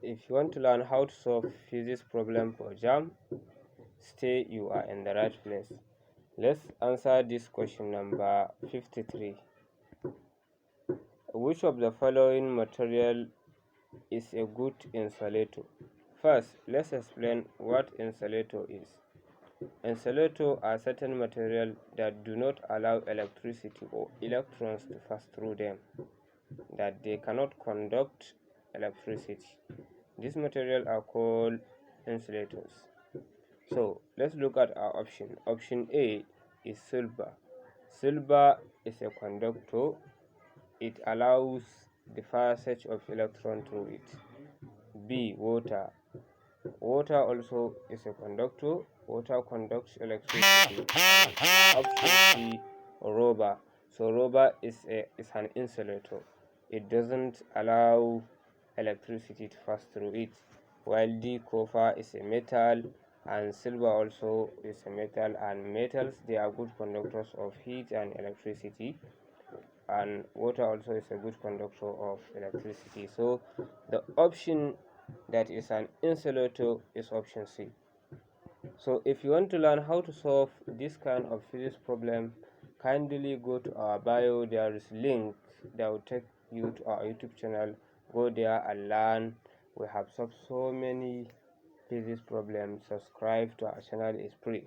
If you want to learn how to solve physics problem for Jamb, you are in the right place. Let's answer this question number 53. Which of the following material is a good insulator? First, let's explain what insulator is. Insulators are certain materials that do not allow electricity or electrons to pass through them, that they cannot conduct electricity. These materials are called insulators. So let's look at our option. Option A is silver. Silver is a conductor. It allows the passage of electrons through it. B, water. Water also is a conductor. Water conducts electricity. Option C, rubber. So rubber is an insulator. It doesn't allow electricity to pass through it. While D, copper is a metal, and silver also is a metal. And metals, they are good conductors of heat and electricity. And water also is a good conductor of electricity. So the option that is an insulator is option C. So if you want to learn how to solve this kind of physics problem, kindly go to our bio. There is link that will take you to our YouTube channel. Go there and learn. We have solved so many physics problems. Subscribe to our channel, is free.